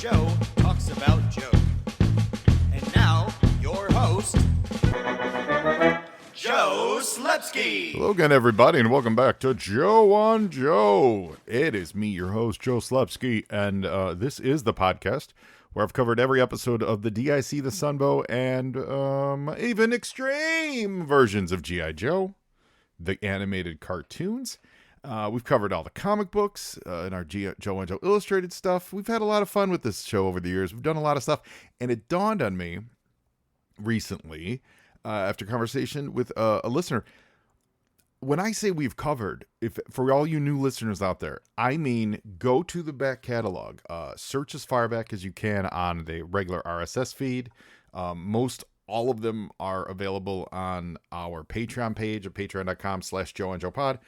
Joe talks about Joe. And now, your host, Joe Slepsky. Hello again, everybody, and welcome back to Joe on Joe. It is me, your host, Joe Slepsky, and this is the podcast where I've covered every episode of the DIC, the Sunbow, and even extreme versions of G.I. Joe, the animated cartoons. We've covered all the comic books and our Joe and Joe Illustrated stuff. We've had a lot of fun with this show over the years. We've done a lot of stuff, and it dawned on me recently, after conversation with a listener, when I say we've covered, if for all you new listeners out there, I mean go to the back catalog, search as far back as you can on the regular RSS feed. Most all of them are available on our Patreon page at patreon.com/JoeandJoePod.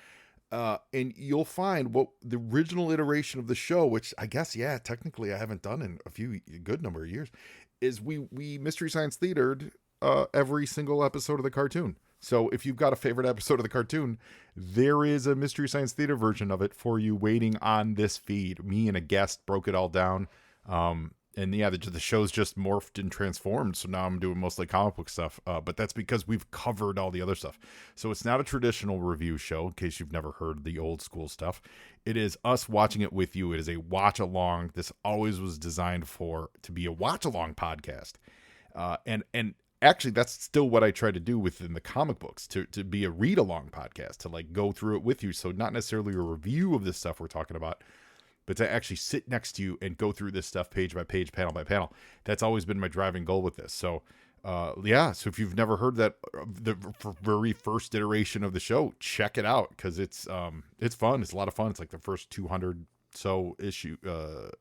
And you'll find what the original iteration of the show, which I guess, technically I haven't done in a good number of years, is we Mystery Science Theatered every single episode of the cartoon. So if you've got a favorite episode of the cartoon, there is a Mystery Science Theater version of it for you waiting on this feed. Me and a guest broke it all down. And yeah, the show's just morphed and transformed. So now I'm doing mostly comic book stuff. But that's because we've covered all the other stuff. So it's not a traditional review show, in case you've never heard the old school stuff. It is us watching it with you. It is a watch along. This always was designed to be a watch along podcast. And actually, that's still what I try to do within the comic books, to be a read along podcast, to like go through it with you. So not necessarily a review of this stuff we're talking about, but to actually sit next to you and go through this stuff page by page, panel by panel. That's always been my driving goal with this. So, so if you've never heard that, the very first iteration of the show, check it out, because it's fun. It's a lot of fun. It's like the first 200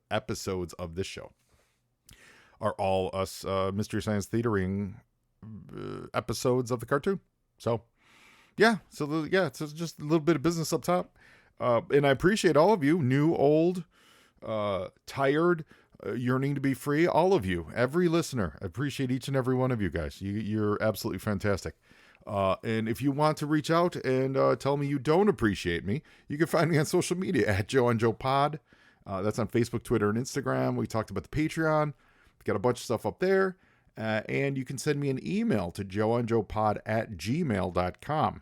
episodes of this show are all us Mystery Science Theatering episodes of the cartoon. So, it's just a little bit of business up top. And I appreciate all of you, new, old, tired, yearning to be free, all of you, every listener. I appreciate each and every one of you guys. You're absolutely fantastic. And if you want to reach out and tell me you don't appreciate me, you can find me on social media at Joe and Joe Pod. That's on Facebook, Twitter, and Instagram. We talked about the Patreon. We've got a bunch of stuff up there. And you can send me an email to joeandjoepod@gmail.com.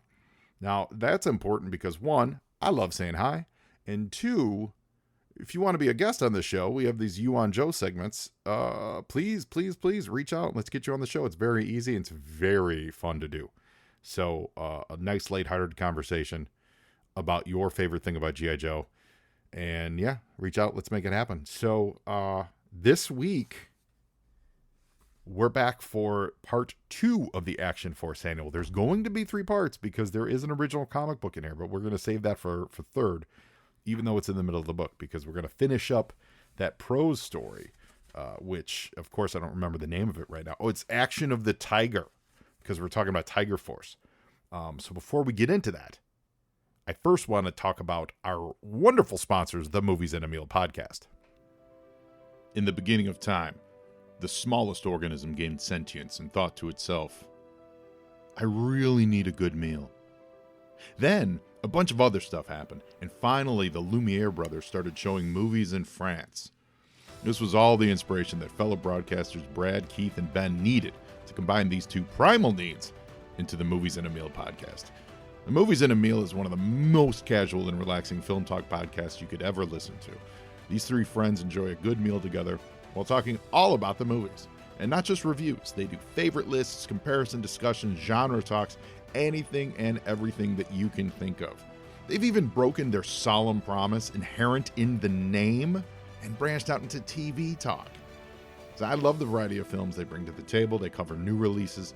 Now, that's important because, one, I love saying hi. And two, if you want to be a guest on the show, we have these You on Joe segments. Please reach out. Let's get you on the show. It's very easy. And it's very fun to do. So a nice lighthearted conversation about your favorite thing about G.I. Joe. And yeah, reach out. Let's make it happen. So this week, we're back for part 2 of the Action Force Annual. There's going to be 3 parts because there is an original comic book in here, but we're going to save that for third, even though it's in the middle of the book, because we're going to finish up that prose story, which, of course, I don't remember the name of it right now. Oh, it's Action of the Tiger, because we're talking about Tiger Force. So before we get into that, I first want to talk about our wonderful sponsors, the Movies in a Meal podcast. In the beginning of time, the smallest organism gained sentience and thought to itself, I really need a good meal. Then, a bunch of other stuff happened, and finally the Lumiere brothers started showing movies in France. This was all the inspiration that fellow broadcasters Brad, Keith, and Ben needed to combine these two primal needs into the Movies in a Meal podcast. The Movies in a Meal is one of the most casual and relaxing film talk podcasts you could ever listen to. These 3 friends enjoy a good meal together while talking all about the movies. And not just reviews. They do favorite lists, comparison discussions, genre talks, anything and everything that you can think of. They've even broken their solemn promise inherent in the name and branched out into TV talk. So I love the variety of films they bring to the table. They cover new releases,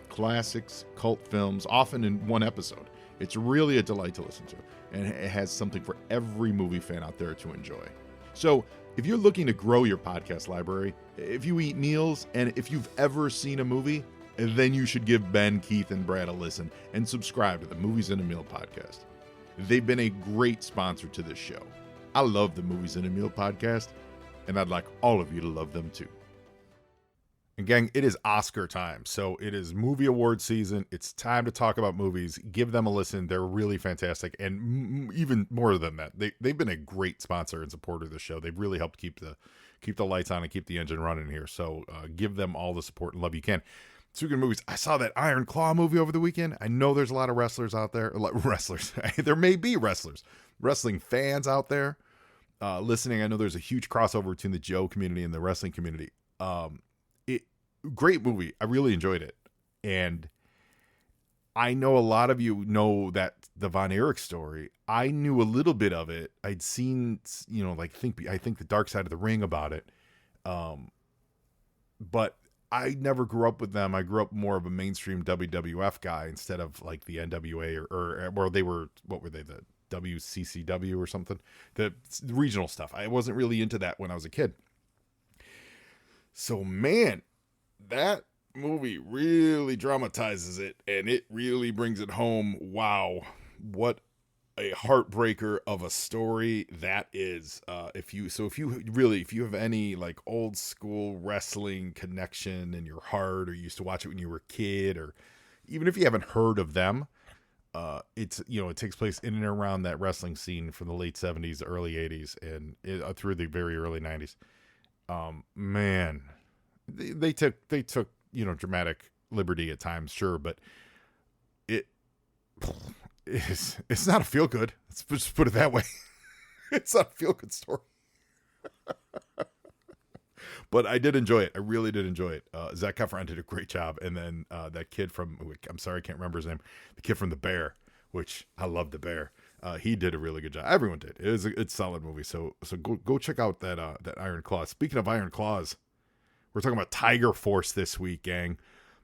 classics, cult films, often in one episode. It's really a delight to listen to, and it has something for every movie fan out there to enjoy. So if you're looking to grow your podcast library, if you eat meals, and if you've ever seen a movie, then you should give Ben, Keith, and Brad a listen and subscribe to the Movies in a Meal podcast. They've been a great sponsor to this show. I love the Movies in a Meal podcast, and I'd like all of you to love them too. And gang, it is Oscar time. So it is movie award season. It's time to talk about movies. Give them a listen. They're really fantastic. And even more than that, they've been a great sponsor and supporter of the show. They've really helped keep keep the lights on and keep the engine running here. So give them all the support and love you can. Speaking of movies, I saw that Iron Claw movie over the weekend. I know there's a lot of wrestlers out there. Wrestlers. There may be wrestling fans out there listening. I know there's a huge crossover between the Joe community and the wrestling community. Great movie. I really enjoyed it. And I know a lot of you know that the Von Erich story. I knew a little bit of it. I'd seen, I think the Dark Side of the Ring about it. But I never grew up with them. I grew up more of a mainstream WWF guy instead of like the NWA or they were, what were they, the WCCW or something? The regional stuff. I wasn't really into that when I was a kid. So, man, that movie really dramatizes it, and it really brings it home. Wow, what a heartbreaker of a story that is. If you have any like old school wrestling connection in your heart, or you used to watch it when you were a kid, or even if you haven't heard of them, it takes place in and around that wrestling scene from the late 70s, early 80s, and through the very early 90s. Man, they took dramatic liberty at times, sure, but it's not a feel good. Let's just put it that way. It's not a feel good story. But I did enjoy it. I really did enjoy it. Zac Efron did a great job, and then that kid from, I'm sorry, I can't remember his name, the kid from The Bear, which I love The Bear. He did a really good job. Everyone did. It's a solid movie. So go check out that Iron Claw. Speaking of Iron Claws, we're talking about Tiger Force this week, gang.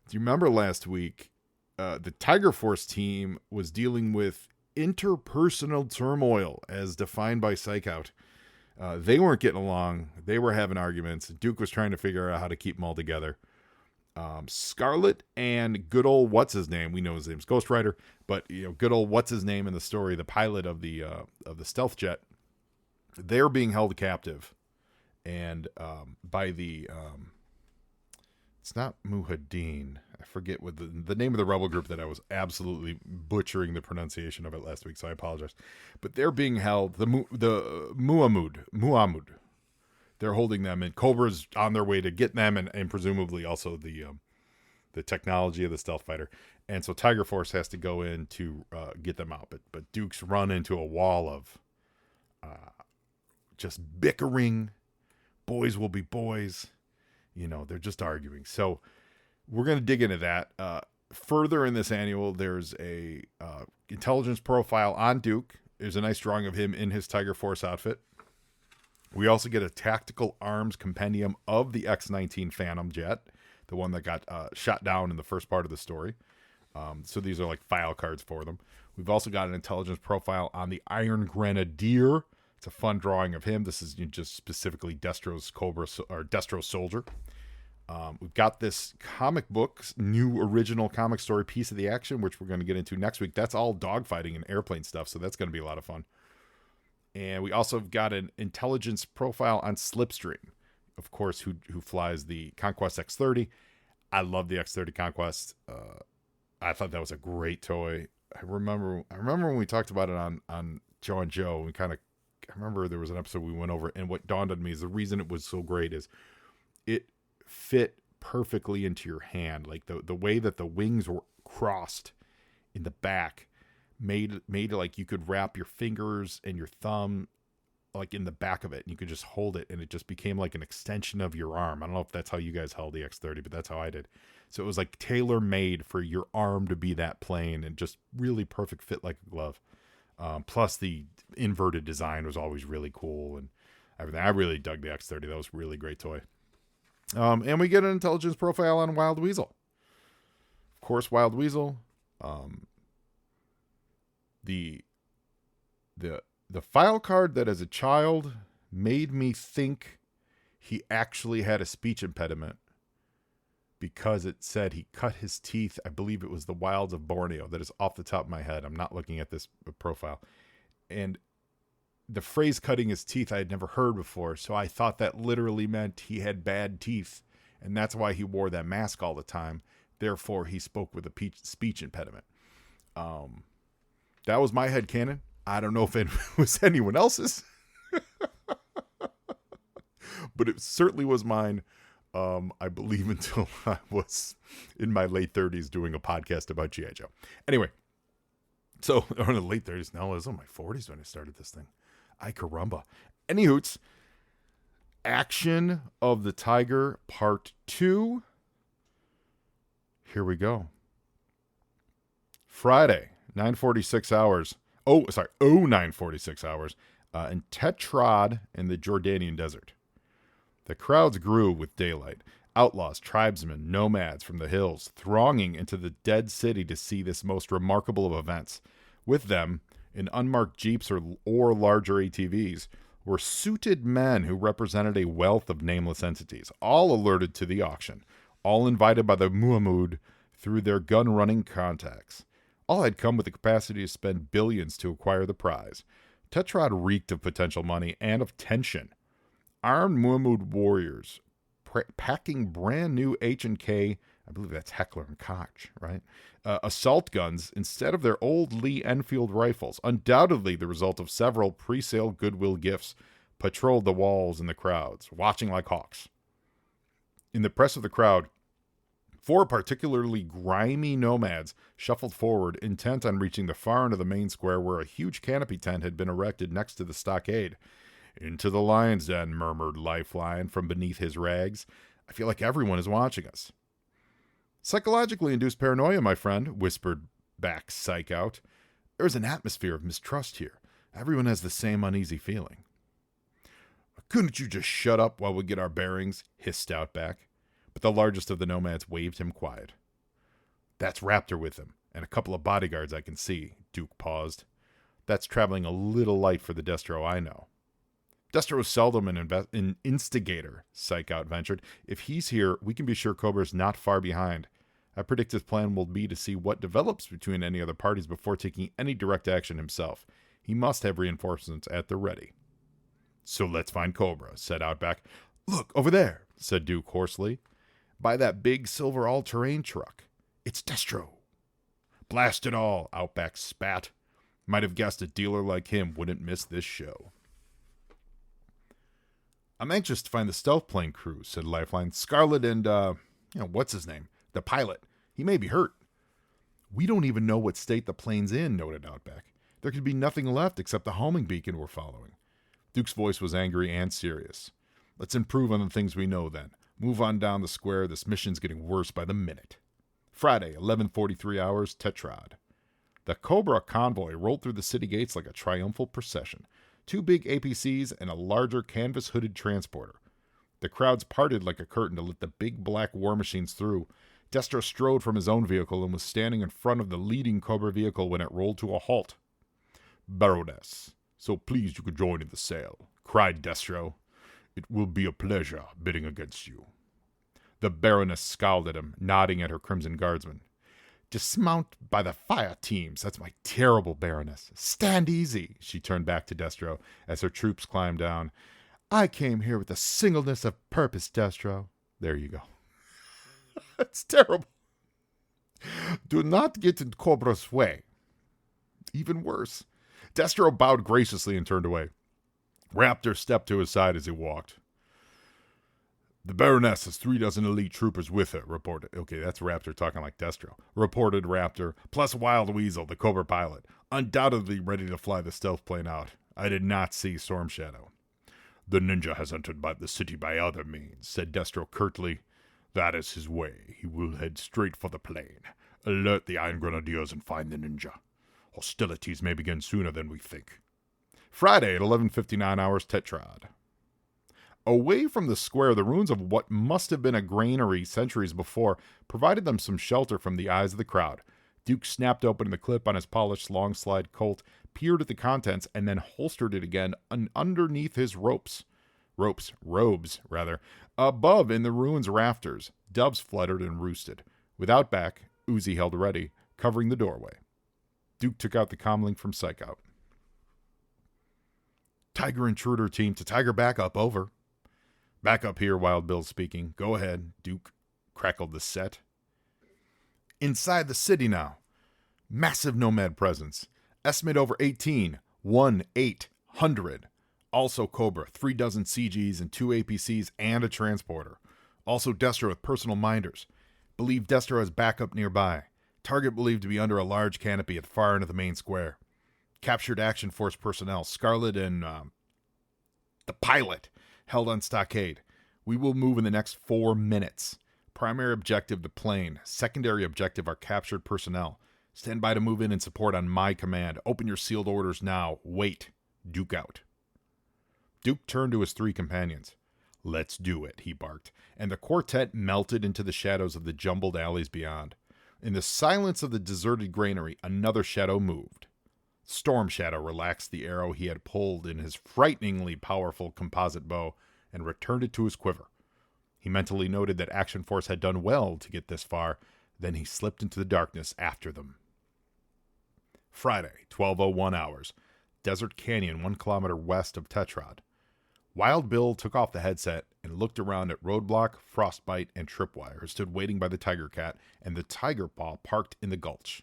Do you remember last week? The Tiger Force team was dealing with interpersonal turmoil as defined by Psych Out. They weren't getting along. They were having arguments. Duke was trying to figure out how to keep them all together. Scarlet and good old what's his name? We know his name's Ghost Rider, but good old what's his name in the story, the pilot of the stealth jet. They're being held captive, and by the it's not Mujahideen. I forget what the name of the rebel group that I was absolutely butchering the pronunciation of it last week, so I apologize. But they're being held, the Muhammad. They're holding them, and Cobra's on their way to get them, and presumably also the technology of the stealth fighter. And so Tiger Force has to go in to get them out. But Duke's run into a wall of just bickering. Boys will be boys. They're just arguing. So we're going to dig into that. Further in this annual, there's a intelligence profile on Duke. There's a nice drawing of him in his Tiger Force outfit. We also get a tactical arms compendium of the X-19 Phantom jet, the one that got shot down in the first part of the story. So these are like file cards for them. We've also got an intelligence profile on the Iron Grenadier. It's a fun drawing of him. This is just specifically Destro's Cobra or Destro's soldier. We've got this comic book, new original comic story piece of the action, which we're going to get into next week. That's all dogfighting and airplane stuff, so that's going to be a lot of fun. And we also have got an intelligence profile on Slipstream, of course, who flies the Conquest X-30. I love the X-30 Conquest. I thought that was a great toy. I remember when we talked about it on Joe and Joe. I remember there was an episode we went over, and what dawned on me is the reason it was so great is it fit perfectly into your hand. Like the way that the wings were crossed in the back made it like you could wrap your fingers and your thumb like in the back of it, and you could just hold it, and it just became like an extension of your arm. I don't know if that's how you guys held the X-30, but that's how I did. So it was like tailor made for your arm to be that plane, and just really perfect fit like a glove. Plus the inverted design was always really cool and everything. I really dug the X-30. That was a really great toy. And we get an intelligence profile on Wild Weasel. Of course, Wild Weasel. The file card that as a child made me think he actually had a speech impediment because it said he cut his teeth. I believe it was the wilds of Borneo. That is off the top of my head. I'm not looking at this profile. And the phrase cutting his teeth I had never heard before, so I thought that literally meant he had bad teeth, and that's why he wore that mask all the time. Therefore, he spoke with a speech impediment. That was my headcanon. I don't know if it was anyone else's. But but it certainly was mine. I believe until I was in my late 30s doing a podcast about G.I. Joe. Anyway, so, or in the late 30s. No, I was in my 40s when I started this thing. Ay caramba. Anywhoots, Action of the Tiger Part 2. Here we go. Friday, 9:46 hours. 9:46 hours. In Tetrad in the Jordanian desert. The crowds grew with daylight. Outlaws, tribesmen, nomads from the hills, thronging into the dead city to see this most remarkable of events. With them, in unmarked jeeps or larger ATVs, were suited men who represented a wealth of nameless entities, all alerted to the auction, all invited by the Muhammad through their gun-running contacts. All had come with the capacity to spend billions to acquire the prize. Tetrad reeked of potential money and of tension. Armed Muhammad warriors packing brand new H&K, I believe that's Heckler and Koch, right? Assault guns instead of their old Lee Enfield rifles, undoubtedly the result of several pre-sale Goodwill gifts, patrolled the walls and the crowds, watching like hawks. In the press of the crowd, 4 particularly grimy nomads shuffled forward, intent on reaching the far end of the main square where a huge canopy tent had been erected next to the stockade. "Into the lion's den," murmured Lifeline from beneath his rags. "I feel like everyone is watching us." "Psychologically induced paranoia, my friend," whispered back Psych Out. "There's an atmosphere of mistrust here. Everyone has the same uneasy feeling." "Couldn't you just shut up while we get our bearings?" hissed Outback. But the largest of the nomads waved him quiet. "That's Raptor with him, and a couple of bodyguards I can see." Duke paused. "That's traveling a little light for the Destro I know." "Destro's seldom an instigator," Psych Out ventured. "If he's here, we can be sure Cobra's not far behind. I predict his plan will be to see what develops between any other parties before taking any direct action himself. He must have reinforcements at the ready." "So let's find Cobra," said Outback. "Look, over there," said Duke hoarsely. "By that big silver all-terrain truck. It's Destro." "Blast it all," Outback spat. "Might have guessed a dealer like him wouldn't miss this show." "I'm anxious to find the stealth plane crew," said Lifeline. "Scarlet and, what's his name? The pilot. He may be hurt." "We don't even know what state the plane's in," noted Outback. "There could be nothing left except the homing beacon we're following." Duke's voice was angry and serious. "Let's improve on the things we know, then. Move on down the square. This mission's getting worse by the minute." Friday, 11:43 hours, Tetrad. The Cobra convoy rolled through the city gates like a triumphal procession. 2 big APCs and a larger canvas-hooded transporter. The crowds parted like a curtain to let the big black war machines through. Destro strode from his own vehicle and was standing in front of the leading Cobra vehicle when it rolled to a halt. "Baroness, so pleased you could join in the sale," cried Destro. "It will be a pleasure bidding against you." The Baroness scowled at him, nodding at her Crimson Guardsmen. "Dismount by the fire teams. That's my terrible Baroness. Stand easy." She turned back to Destro as her troops climbed down. "I came here with a singleness of purpose, Destro." There you go. That's terrible. "Do not get in Cobra's way." Even worse. Destro bowed graciously and turned away. Raptor stepped to his side as he walked. "The Baroness has 36 elite troopers with her," reported. Okay, that's Raptor talking like Destro. Reported Raptor, plus Wild Weasel, the Cobra pilot, undoubtedly ready to fly the stealth plane out. I did not see Storm Shadow. "The ninja has entered the city by other means," said Destro curtly. "That is his way. He will head straight for the plane. Alert the Iron Grenadiers and find the ninja. Hostilities may begin sooner than we think." Friday at 11:59 hours, Tetrad. Away from the square, the ruins of what must have been a granary centuries before provided them some shelter from the eyes of the crowd. Duke snapped open the clip on his polished long-slide Colt, peered at the contents, and then holstered it again underneath his robes. Above, in the ruins' rafters, doves fluttered and roosted. With Outback, Uzi held ready, covering the doorway. Duke took out the comlink from Psych Out. "Tiger Intruder team to Tiger backup, over." "Backup here," Wild Bill speaking. "Go ahead," Duke crackled the set. Inside the city now. Massive nomad presence. Estimate over 18. 1-800. Also Cobra, 3 dozen CGs and 2 APCs and a transporter. Also Destro with personal minders. Believe Destro has backup nearby. Target believed to be under a large canopy at the far end of the main square. Captured Action Force personnel, Scarlet and the pilot, held on stockade. We will move in the next 4 minutes. Primary objective, the plane. Secondary objective, our captured personnel. Stand by to move in and support on my command. Open your sealed orders now. Wait. Duke out. Duke turned to his 3 companions. Let's do it, he barked, and the quartet melted into the shadows of the jumbled alleys beyond. In the silence of the deserted granary, another shadow moved. Storm Shadow relaxed the arrow he had pulled in his frighteningly powerful composite bow and returned it to his quiver. He mentally noted that Action Force had done well to get this far, then he slipped into the darkness after them. Friday, 12:01 hours. Desert Canyon, 1 kilometer west of Tetrad. Wild Bill took off the headset and looked around at Roadblock, Frostbite, and Tripwire, who stood waiting by the Tiger Cat and the Tiger Paw parked in the gulch.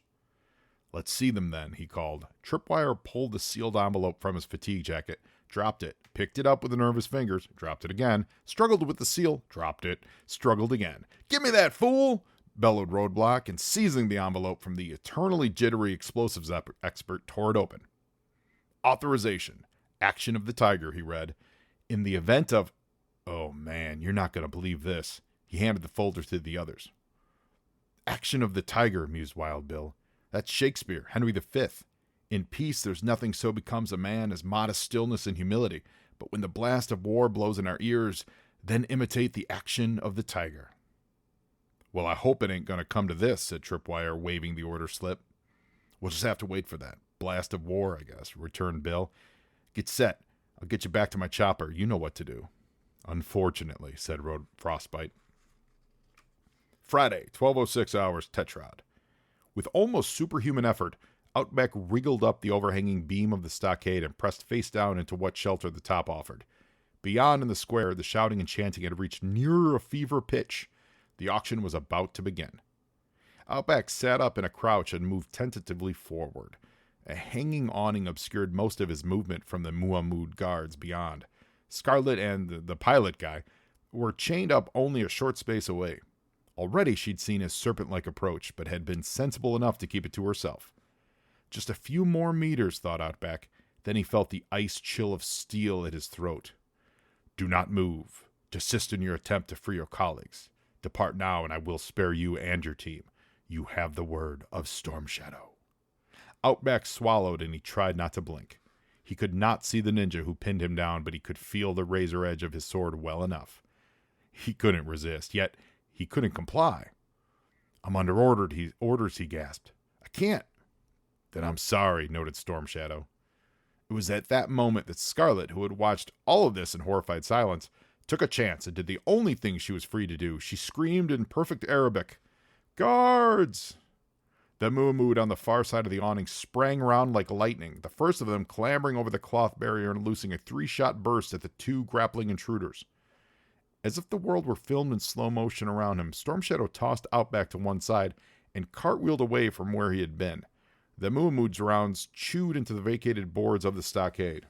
Let's see them then, he called. Tripwire pulled the sealed envelope from his fatigue jacket, dropped it, picked it up with nervous fingers, dropped it again, struggled with the seal, dropped it, struggled again. Give me that, fool! Bellowed Roadblock, and seizing the envelope from the eternally jittery explosives expert, tore it open. Authorization. Action of the Tiger, he read. In the event of... Oh, man, you're not going to believe this. He handed the folder to the others. Action of the Tiger, mused Wild Bill. That's Shakespeare, Henry V. In peace, there's nothing so becomes a man as modest stillness and humility. But when the blast of war blows in our ears, then imitate the action of the tiger. Well, I hope it ain't going to come to this, said Tripwire, waving the order slip. We'll just have to wait for that. Blast of war, I guess, returned Bill. Get set. I'll get you back to my chopper. You know what to do. Unfortunately, said Frostbite. Friday, 12:06 hours, Tetrad. With almost superhuman effort, Outback wriggled up the overhanging beam of the stockade and pressed face down into what shelter the top offered. Beyond in the square, the shouting and chanting had reached nearer a fever pitch. The auction was about to begin. Outback sat up in a crouch and moved tentatively forward. A hanging awning obscured most of his movement from the Muamud guards beyond. Scarlet and the pilot guy were chained up only a short space away. Already she'd seen his serpent-like approach, but had been sensible enough to keep it to herself. Just a few more meters, thought Outback. Then he felt the ice chill of steel at his throat. Do not move. Desist in your attempt to free your colleagues. Depart now, and I will spare you and your team. You have the word of Storm Shadow. Outback swallowed, and he tried not to blink. He could not see the ninja who pinned him down, but he could feel the razor edge of his sword well enough. He couldn't resist, yet he couldn't comply. I'm under orders, he gasped. I can't. Then I'm sorry, noted Storm Shadow. It was at that moment that Scarlet, who had watched all of this in horrified silence, took a chance and did the only thing she was free to do. She screamed in perfect Arabic, Guards! The Muamud on the far side of the awning sprang around like lightning, the first of them clambering over the cloth barrier and loosing a 3-shot burst at the 2 grappling intruders. As if the world were filmed in slow motion around him, Storm Shadow tossed Outback to one side and cartwheeled away from where he had been. The Muamud's rounds chewed into the vacated boards of the stockade.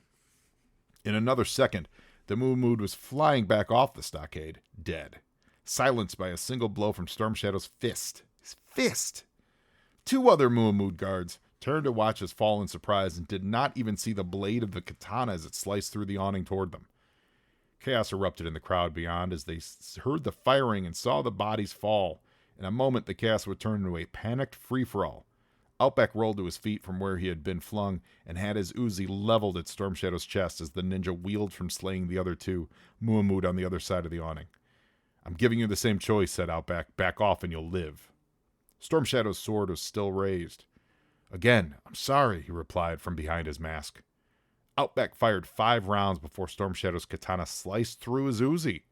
In another second, the Muamud was flying back off the stockade, dead, silenced by a single blow from Storm Shadow's fist. His fist! 2 other Muamud guards turned to watch his fall in surprise and did not even see the blade of the katana as it sliced through the awning toward them. Chaos erupted in the crowd beyond as they heard the firing and saw the bodies fall. In a moment, the chaos would turn into a panicked free-for-all. Outback rolled to his feet from where he had been flung and had his Uzi leveled at Storm Shadow's chest as the ninja wheeled from slaying the other 2, Muamud on the other side of the awning. I'm giving you the same choice, said Outback. Back off and you'll live. Storm Shadow's sword was still raised. Again, I'm sorry, he replied from behind his mask. Outback fired 5 rounds before Storm Shadow's katana sliced through his Uzi.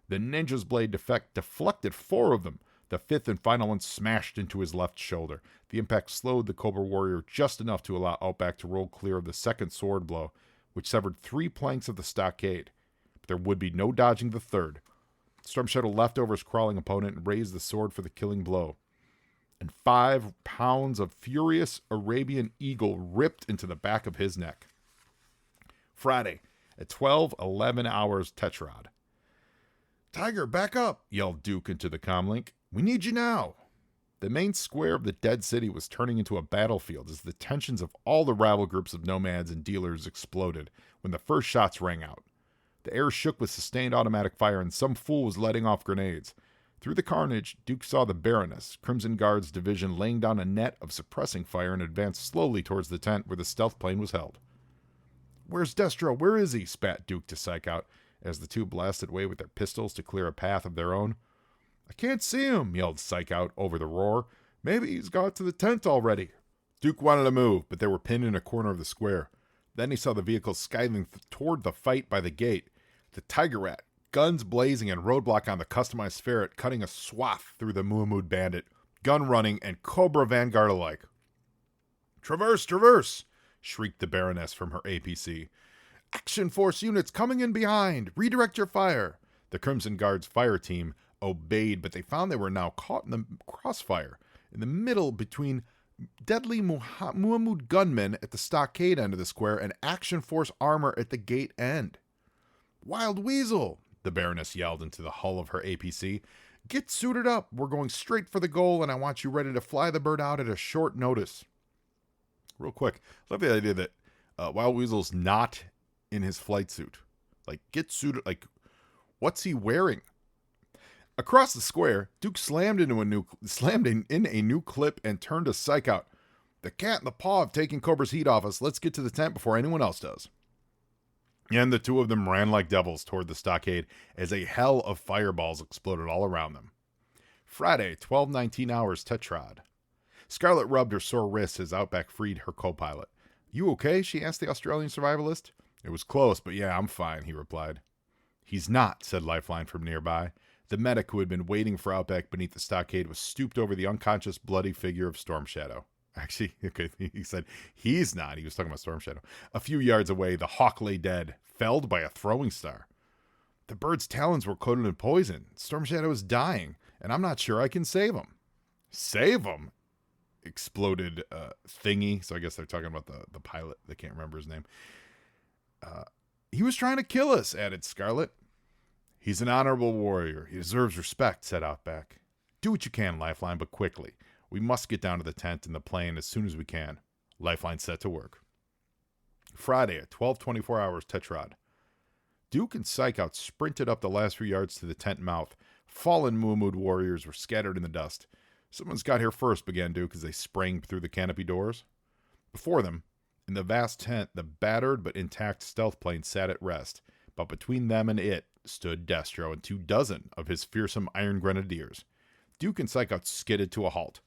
The ninja's blade deflected 4 of them. The 5th and final one smashed into his left shoulder. The impact slowed the Cobra warrior just enough to allow Outback to roll clear of the second sword blow, which severed 3 planks of the stockade. But there would be no dodging the 3rd. Storm Shadow leapt over his crawling opponent and raised the sword for the killing blow. And 5 pounds of furious Arabian eagle ripped into the back of his neck. Friday, at 12:11 hours Tetrad. "Tiger, back up!" yelled Duke into the comlink. "We need you now!" The main square of the dead city was turning into a battlefield as the tensions of all the rival groups of nomads and dealers exploded when the first shots rang out. The air shook with sustained automatic fire, and some fool was letting off grenades. Through the carnage, Duke saw the Baroness, Crimson Guard's division, laying down a net of suppressing fire and advanced slowly towards the tent where the stealth plane was held. "Where's Destro? Where is he?" spat Duke to Psych Out as the two blasted away with their pistols to clear a path of their own. "I can't see him," yelled Psych Out over the roar. "Maybe he's got to the tent already." Duke wanted to move, but they were pinned in a corner of the square. Then he saw the vehicle skiving toward the fight by the gate. The Tiger Rat, guns blazing and roadblock on the customized ferret, cutting a swath through the Muamud bandit, gun running and Cobra Vanguard alike. "Traverse, traverse!" shrieked the Baroness from her APC. "Action Force units coming in behind! Redirect your fire!" The Crimson Guard's fire team obeyed, but they found they were now caught in the crossfire, in the middle between deadly Muamud gunmen at the stockade end of the square and Action Force armor at the gate end. "Wild Weasel!" the Baroness yelled into the hull of her APC. "Get suited up! We're going straight for the goal, and I want you ready to fly the bird out at a short notice." Real quick, I love the idea that Wild Weasel's not in his flight suit. Like, get suited. Like, what's he wearing? Across the square, Duke slammed in a new clip and turned to Psych Out. "The cat and the paw have taken Cobra's heat off us. Let's get to the tent before anyone else does." And the two of them ran like devils toward the stockade as a hell of fireballs exploded all around them. Friday, 12:19 hours Tetrad. Scarlet rubbed her sore wrists as Outback freed her co-pilot. "You okay?" she asked the Australian survivalist. "It was close, but yeah, I'm fine," he replied. "He's not," said Lifeline from nearby. The medic who had been waiting for Outback beneath the stockade was stooped over the unconscious, bloody figure of Storm Shadow. Actually, okay, he said he's not. He was talking about Storm Shadow. A few yards away, the hawk lay dead, felled by a throwing star. "The bird's talons were coated in poison. Storm Shadow is dying, and I'm not sure I can save him." "Save him?" exploded Thingy. So I guess they're talking about the pilot. They can't remember his name. "He was trying to kill us," added Scarlet. "He's an honorable warrior. He deserves respect," said Outback. "Do what you can, Lifeline, but quickly. We must get down to the tent and the plane as soon as we can." Lifeline set to work. Friday at 12:24 hours Tetrad. Duke and Psych Out sprinted up the last few yards to the tent mouth. Fallen Muamud warriors were scattered in the dust. "Someone's got here first," began Duke as they sprang through the canopy doors. Before them, in the vast tent, the battered but intact stealth plane sat at rest, but between them and it stood Destro and 24 of his fearsome Iron Grenadiers. Duke and Psych Out skidded to a halt.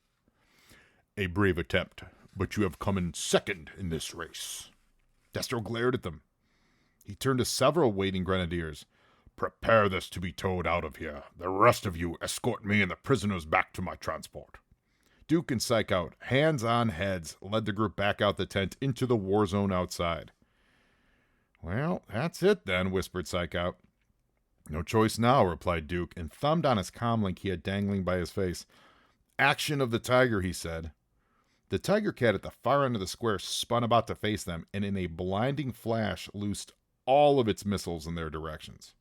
"A brave attempt, but you have come in second in this race." Destro glared at them. He turned to several waiting Grenadiers. "Prepare this to be towed out of here. The rest of you escort me and the prisoners back to my transport." Duke and Psych Out, hands on heads, led the group back out the tent into the war zone outside. "Well, that's it then," whispered Psych Out. "No choice now," replied Duke, and thumbed on his comlink he had dangling by his face. "Action of the Tiger," he said. The Tiger Cat at the far end of the square spun about to face them, and in a blinding flash loosed all of its missiles in their directions.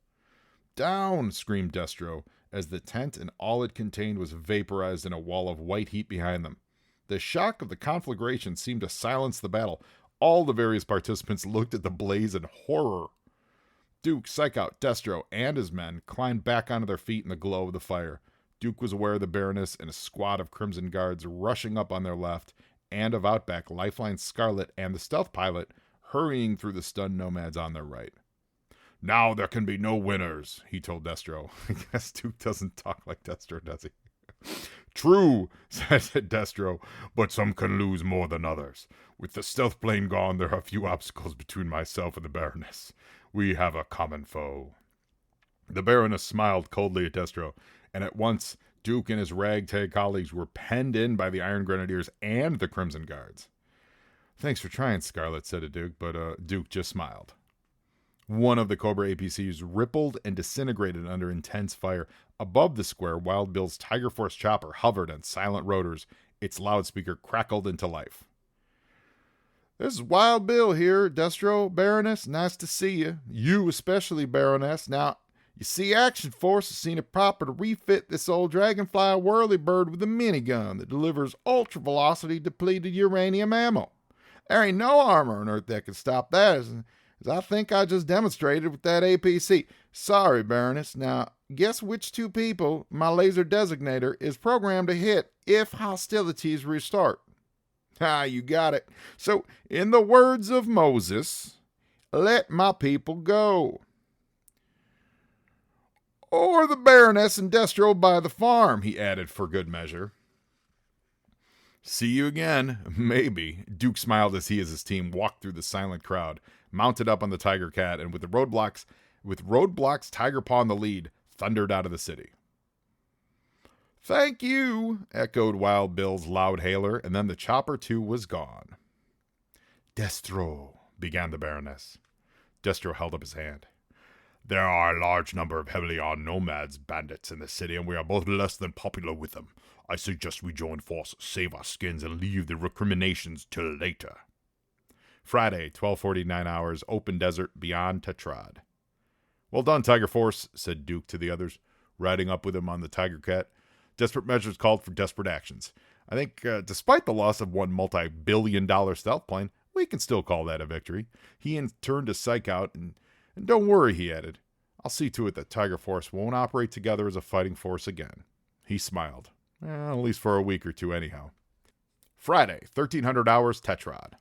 "Down!" screamed Destro, as the tent and all it contained was vaporized in a wall of white heat behind them. The shock of the conflagration seemed to silence the battle. All the various participants looked at the blaze in horror. Duke, Psych Out, Destro, and his men climbed back onto their feet in the glow of the fire. Duke was aware of the Baroness and a squad of Crimson Guards rushing up on their left, and of Outback, Lifeline, Scarlet, and the stealth pilot hurrying through the stunned nomads on their right. "Now there can be no winners," he told Destro. I guess Duke doesn't talk like Destro, does he? "True," said Destro, "but some can lose more than others. With the stealth plane gone, there are few obstacles between myself and the Baroness. We have a common foe." The Baroness smiled coldly at Destro, and at once Duke and his ragtag colleagues were penned in by the Iron Grenadiers and the Crimson Guards. "Thanks for trying," Scarlet said to Duke, but Duke just smiled. One of the Cobra APCs rippled and disintegrated under intense fire. Above the square, Wild Bill's Tiger Force chopper hovered on silent rotors. Its loudspeaker crackled into life. This is Wild Bill here, Destro, Baroness. Nice to see you. You especially, Baroness. Now, you see, Action Force has seen it proper to refit this old Dragonfly Whirlybird with a minigun that delivers ultra-velocity depleted uranium ammo. There ain't no armor on Earth that can stop that, as I think I just demonstrated with that APC. Sorry, Baroness. Now, guess which two people my laser designator is programmed to hit if hostilities restart? Ah, you got it. So, in the words of Moses, let my people go. Or the Baroness and Destro by the farm, he added for good measure. See you again, maybe. Duke smiled as he and his team walked through the silent crowd, mounted up on the Tiger Cat, and with roadblocks Tiger Paw in the lead, thundered out of the city. Thank you, echoed Wild Bill's loud hailer, and then the chopper too was gone. Destro, began the Baroness. Destro held up his hand. There are a large number of heavily armed nomads, bandits in the city, and we are both less than popular with them. I suggest we join forces, save our skins, and leave the recriminations till later. Friday, 12:49 hours, open desert beyond Tetrad. Well done, Tiger Force, said Duke to the others, riding up with him on the Tiger Cat. Desperate measures called for desperate actions. I think, despite the loss of one multi-billion-dollar stealth plane, we can still call that a victory. He turned to psych out, and don't worry, he added. I'll see to it that Tiger Force won't operate together as a fighting force again. He smiled. At least for a week or two anyhow. Friday, 1300 hours, Tetrad.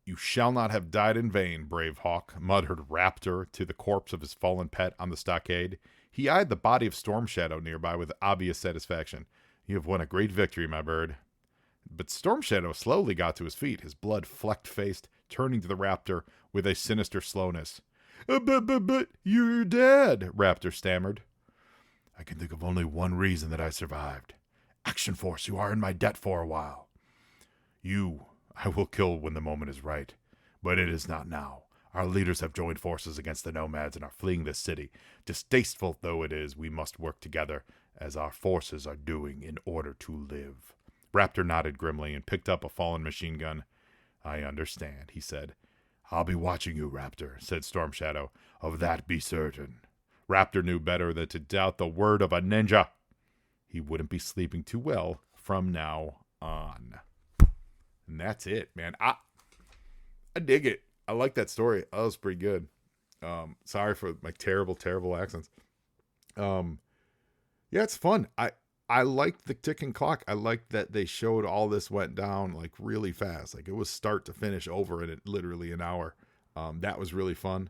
You shall not have died in vain, brave hawk, muttered Raptor to the corpse of his fallen pet on the stockade. He eyed the body of Storm Shadow nearby with obvious satisfaction. You have won a great victory, my bird. But Storm Shadow slowly got to his feet, his blood flecked-faced, turning to the Raptor with a sinister slowness. But you're dead, Raptor stammered. I can think of only one reason that I survived. Action Force, you are in my debt for a while. You, I will kill when the moment is right, but it is not now. Our leaders have joined forces against the nomads and are fleeing this city. Distasteful though it is, we must work together, as our forces are doing, in order to live. Raptor nodded grimly and picked up a fallen machine gun. I understand, he said. I'll be watching you, Raptor, said Storm Shadow. Of that be certain. Raptor knew better than to doubt the word of a ninja. He wouldn't be sleeping too well from now on. And that's it, man. I dig it. I like that story. That was pretty good. Sorry for my terrible accents. Yeah, it's fun. I liked the ticking clock. I liked that they showed all this went down like really fast. Like it was start to finish over in it literally an hour. That was really fun.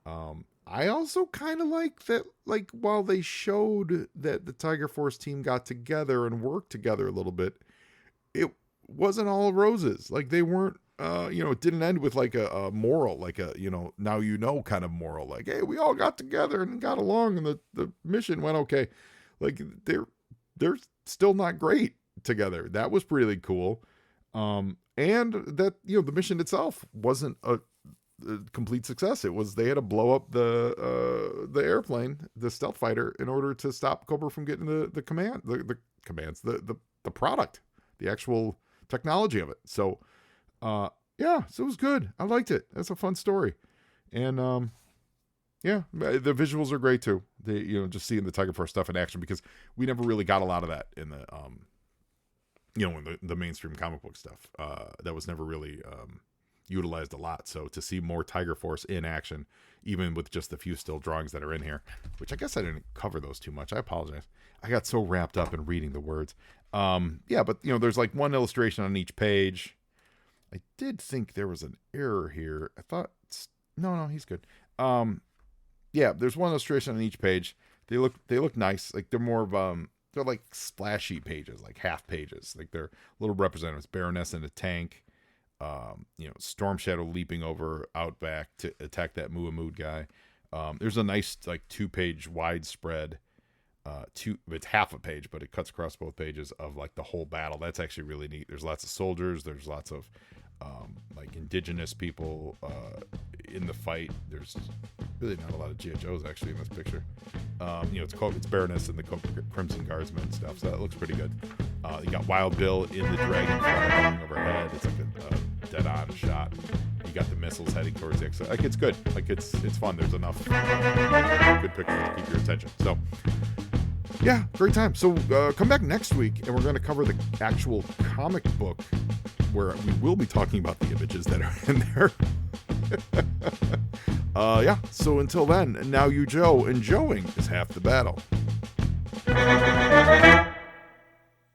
I also kind of like that, like, while they showed that the Tiger Force team got together and worked together a little bit, it wasn't all roses. Like, they weren't, it didn't end with, like, a moral, like a, now you know kind of moral. Like, hey, we all got together and got along and the mission went okay. Like, they're still not great together. That was really cool. And that, the mission itself wasn't a complete success. It was they had to blow up the airplane, the stealth fighter, in order to stop Cobra from getting the commands, the product, the actual technology of it. So so it was good. I liked it. That's a fun story. And the visuals are great too. They, just seeing the Tiger Force stuff in action, because we never really got a lot of that in the in the mainstream comic book stuff. That was never really utilized a lot. So to see more Tiger Force in action, even with just the few still drawings that are in here, which I guess I didn't cover those too much. I apologize. I got so wrapped up in reading the words. But there's like one illustration on each page. I did think there was an error here. I thought, no, he's good. There's one illustration on each page. They look nice. Like they're more of they're like splashy pages, like half pages. Like they're little representatives. Baroness in a tank. Storm Shadow leaping over Outback to attack that Muamud guy. There's a nice like 2-page widespread. It's half a page, but it cuts across both pages of like the whole battle. That's actually really neat. There's lots of soldiers. There's lots of like indigenous people, in the fight. There's really not a lot of G.I. Joes actually in this picture. It's Baroness and the Crimson Guardsmen and stuff, so that looks pretty good. You got Wild Bill in the dragon flying overhead. It's like a dead-on shot. You got the missiles heading towards the exit. Like, it's good. Like, it's fun. There's enough good pictures to keep your attention. So, yeah, great time. So, come back next week, and we're going to cover the actual comic book, where we will be talking about the images that are in there. So until then, now you Joe, and Joeing is half the battle.